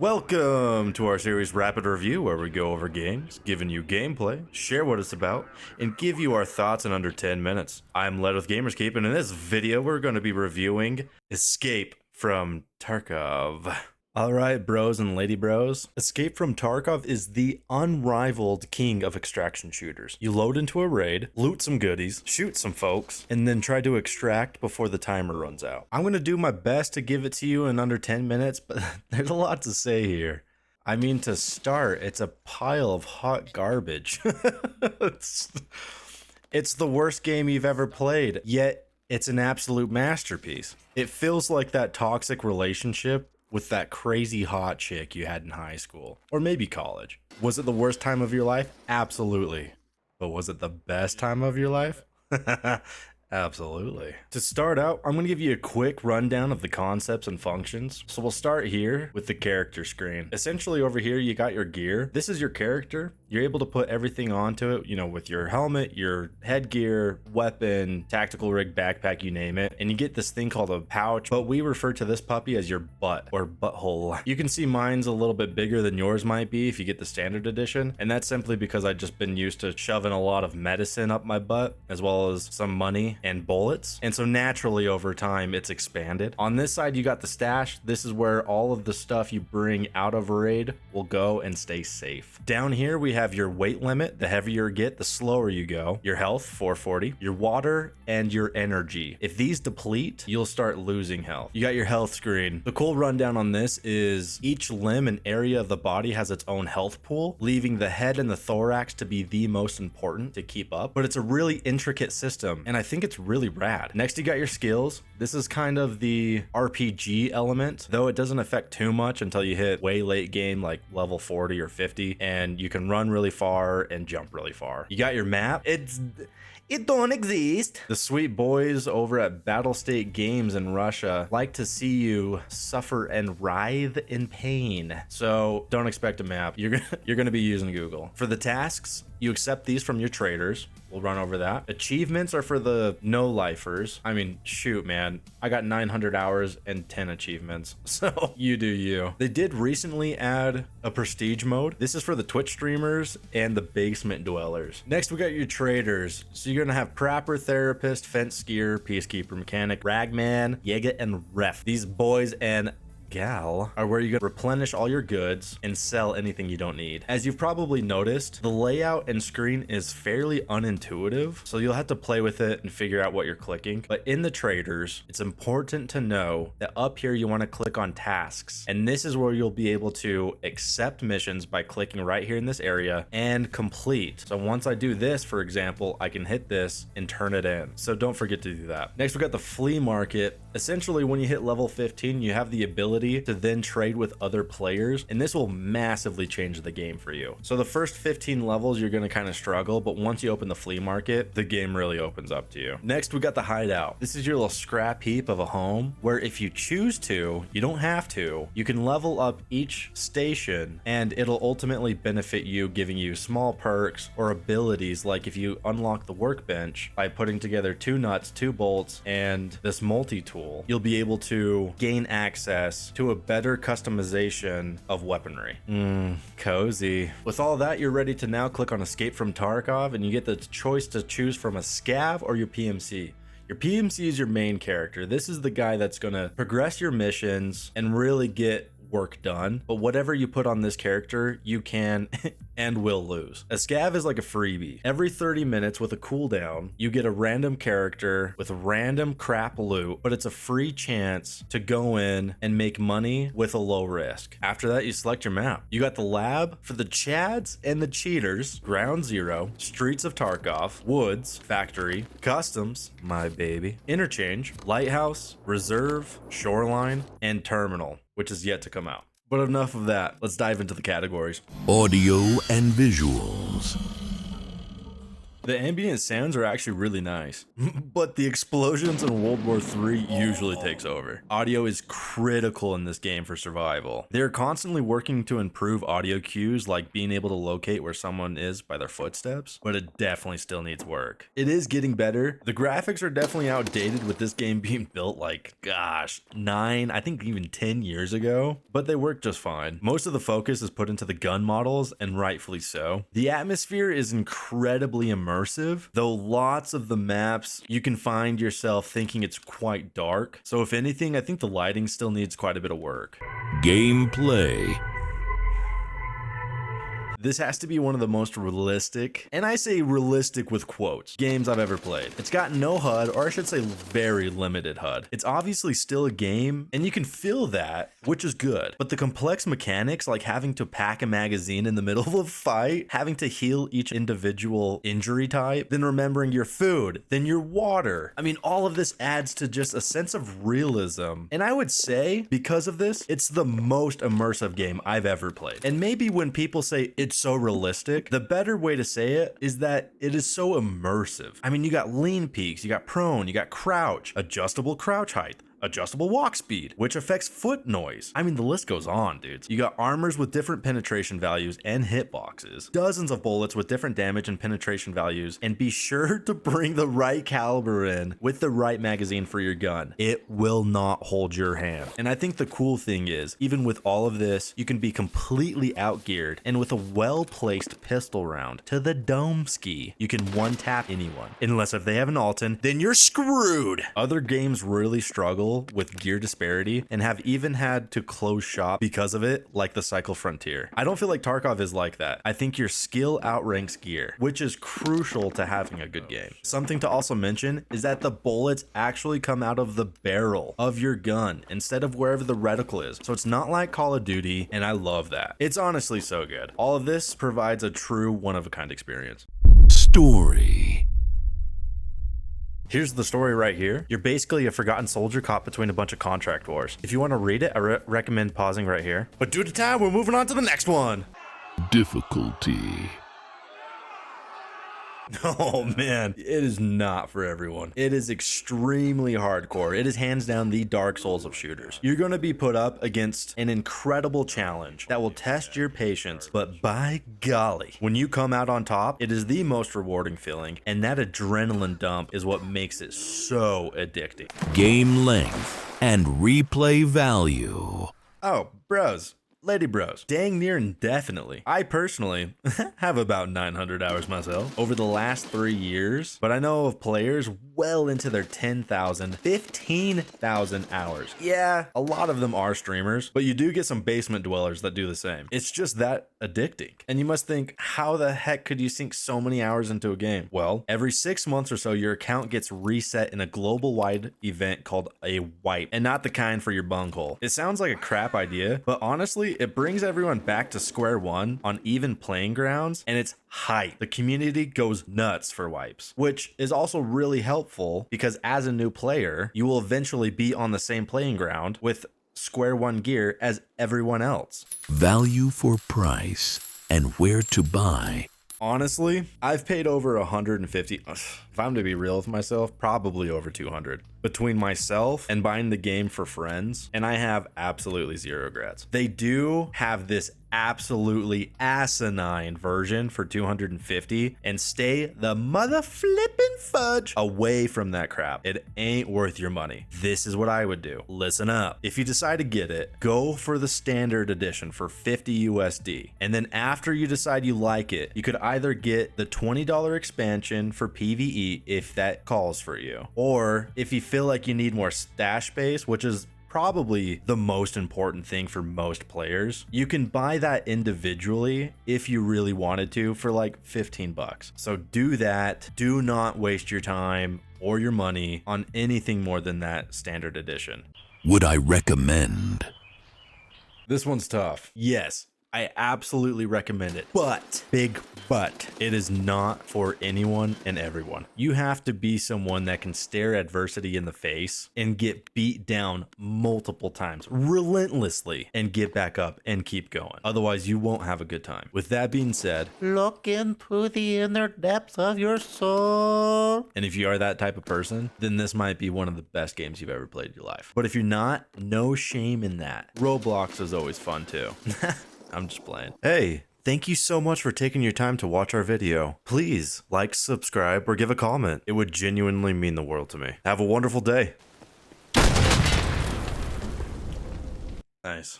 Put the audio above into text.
Welcome to our series Rapid Review, where we go over games, giving you gameplay, share what it's about, and give you our thoughts in under 10 minutes. I'm led with Gamerscape, and in this video, we're going to be reviewing Escape from Tarkov. Alright, bros and lady bros. Escape from Tarkov is the unrivaled king of extraction shooters. You load into a raid, loot some goodies, shoot some folks, and then try to extract before the timer runs out. I'm going to do my best to give it to you in under 10 minutes, but there's a lot to say here. I mean, to start, it's a pile of hot garbage. It's the worst game you've ever played, yet it's an absolute masterpiece. It feels like that toxic relationship with that crazy hot chick you had in high school, or maybe college. Was it the worst time of your life? Absolutely. But was it the best time of your life? Absolutely. To start out, I'm going to give you a quick rundown of the concepts and functions. So we'll start here with the character screen. Essentially over here, you got your gear. This is your character. You're able to put everything onto it, you know, with your helmet, your headgear, weapon, tactical rig, backpack, you name it. And you get this thing called a pouch, but we refer to this puppy as your butt or butthole. You can see mine's a little bit bigger than yours might be if you get the standard edition. And that's simply because I've just been used to shoving a lot of medicine up my butt, as well as some money and bullets. And so naturally over time, it's expanded. On this side, you got the stash. This is where all of the stuff you bring out of a raid will go and stay safe. Down here, we have your weight limit. The heavier you get, the slower you go. Your health, 440. Your water and your energy. If these deplete, you'll start losing health. You got your health screen. The cool rundown on this is each limb and area of the body has its own health pool, leaving the head and the thorax to be the most important to keep up. But it's a really intricate system, and I think it's really rad. Next, you got your skills. This is kind of the RPG element, though it doesn't affect too much until you hit way late game, like level 40 or 50, and you can run really far and jump really far. You got your map. It don't exist. The sweet boys over at Battle State Games in Russia like to see you suffer and writhe in pain. So don't expect a map. You're gonna be using Google. For the tasks, you accept these from your traders. We'll run over that. Achievements are for the no-lifers. I mean, shoot, man. I got 900 hours and 10 achievements. So you do you. They did recently add a prestige mode. This is for the Twitch streamers and the basement dwellers. Next, we got your traders. So you're gonna have Prapper, Therapist, Fence Skier, Peacekeeper, Mechanic, Ragman, Jäger, and Ref. These boys and gal are where you can replenish all your goods and sell anything you don't need. As you've probably noticed, the layout and screen is fairly unintuitive, so you'll have to play with it and figure out what you're clicking. But in the traders, it's important to know that up here you want to click on tasks, and this is where you'll be able to accept missions by clicking right here in this area and complete. So once I do this, for example, I can hit this and turn it in. So don't forget to do that. Next, we got the flea market. Essentially, when you hit level 15, you have the ability to then trade with other players, and this will massively change the game for you. So the first 15 levels you're going to kind of struggle, but once you open the flea market, the game really opens up to you. Next, we got the hideout. This is your little scrap heap of a home where if you choose to, you don't have to, you can level up each station and it'll ultimately benefit you, giving you small perks or abilities, like if you unlock the workbench by putting together 2 nuts, 2 bolts, and this multi-tool, you'll be able to gain access to a better customization of weaponry. Cozy. With all that, you're ready to now click on Escape from Tarkov, and you get the choice to choose from a scav or your PMC. Your PMC is your main character. This is the guy that's going to progress your missions and really get work done, but whatever you put on this character, you can and will lose. A scav is like a freebie. Every 30 minutes with a cooldown, you get a random character with random crap loot, but it's a free chance to go in and make money with a low risk. After that, you select your map. You got the lab for the chads and the cheaters, Ground Zero, Streets of Tarkov, Woods, Factory, Customs, my baby, Interchange, Lighthouse, Reserve, Shoreline, and Terminal, which is yet to come out. But enough of that. Let's dive into the categories. Audio and visuals. The ambient sounds are actually really nice, but the explosions in World War III usually takes over. Audio is critical in this game for survival. They're constantly working to improve audio cues, like being able to locate where someone is by their footsteps, but it definitely still needs work. It is getting better. The graphics are definitely outdated with this game being built like, gosh, 9, I think even 10 years ago, but they work just fine. Most of the focus is put into the gun models, and rightfully so. The atmosphere is incredibly immersive, though lots of the maps you can find yourself thinking it's quite dark. So if anything, I think the lighting still needs quite a bit of work. Gameplay. This has to be one of the most realistic, and I say realistic with quotes, games I've ever played. It's got no HUD, or I should say very limited HUD. It's obviously still a game, and you can feel that, which is good. But the complex mechanics, like having to pack a magazine in the middle of a fight, having to heal each individual injury type, then remembering your food, then your water. I mean, all of this adds to just a sense of realism. And I would say, because of this, it's the most immersive game I've ever played. And maybe when people say it's so realistic, the better way to say it is that it is so immersive. I mean, you got lean peaks, you got prone, you got crouch, adjustable crouch height, adjustable walk speed, which affects foot noise. I mean, the list goes on, dudes. You got armors with different penetration values and hitboxes, dozens of bullets with different damage and penetration values, and be sure to bring the right caliber in with the right magazine for your gun. It will not hold your hand. And I think the cool thing is, even with all of this, you can be completely outgeared, and with a well-placed pistol round to the dome ski, you can one-tap anyone. Unless if they have an Alton, then you're screwed. Other games really struggle with gear disparity and have even had to close shop because of it, like the Cycle Frontier. I don't feel like Tarkov is like that. I think your skill outranks gear, which is crucial to having a good game. Something to also mention is that the bullets actually come out of the barrel of your gun instead of wherever the reticle is. So it's not like Call of Duty, and I love that. It's honestly so good. All of this provides a true one-of-a-kind experience. Story. Here's the story right here. You're basically a forgotten soldier caught between a bunch of contract wars. If you want to read it, I recommend pausing right here. But due to time, we're moving on to the next one. Difficulty. Oh man, it is not for everyone. It is extremely hardcore. It is hands down the Dark Souls of shooters. You're going to be put up against an incredible challenge that will test your patience, but by golly, when you come out on top, it is the most rewarding feeling, and that adrenaline dump is what makes it so addicting. Game length and replay value. Oh, bros. Lady bros, dang near indefinitely. I personally have about 900 hours myself over the last 3 years, but I know of players well into their 10,000, 15,000 hours. Yeah, a lot of them are streamers, but you do get some basement dwellers that do the same. It's just that addicting. And you must think, how the heck could you sink so many hours into a game? Well, every 6 months or so, your account gets reset in a global-wide event called a wipe, and not the kind for your bunghole. It sounds like a crap idea, but honestly, it brings everyone back to square one on even playing grounds, and it's hype. The community goes nuts for wipes, which is also really helpful because as a new player, you will eventually be on the same playing ground with square one gear as everyone else. Value for price and where to buy. Honestly, I've paid over 150, if I'm to be real with myself, probably over 200 between myself and buying the game for friends, and I have absolutely zero regrets. They do have this absolutely asinine version for 250, and stay the mother flippin' fudge away from that crap. It ain't worth your money. This is what I would do. Listen up. If you decide to get it, go for the standard edition for 50 USD. And then after you decide you like it, you could either get the $20 expansion for PvE if that calls for you, or if you feel like you need more stash space, which is probably the most important thing for most players, you can buy that individually if you really wanted to for like 15 bucks. So do that. Do not waste your time or your money on anything more than that standard edition. Would I recommend? This one's tough. Yes, I absolutely recommend it, but big but it is not for anyone and everyone. You have to be someone that can stare adversity in the face and get beat down multiple times relentlessly and get back up and keep going. Otherwise, you won't have a good time. With that being said, look into the inner depths of your soul. And if you are that type of person, then this might be one of the best games you've ever played in your life. But if you're not, no shame in that. Roblox is always fun too. I'm just playing. Hey, thank you so much for taking your time to watch our video. Please like, subscribe, or give a comment. It would genuinely mean the world to me. Have a wonderful day. Nice.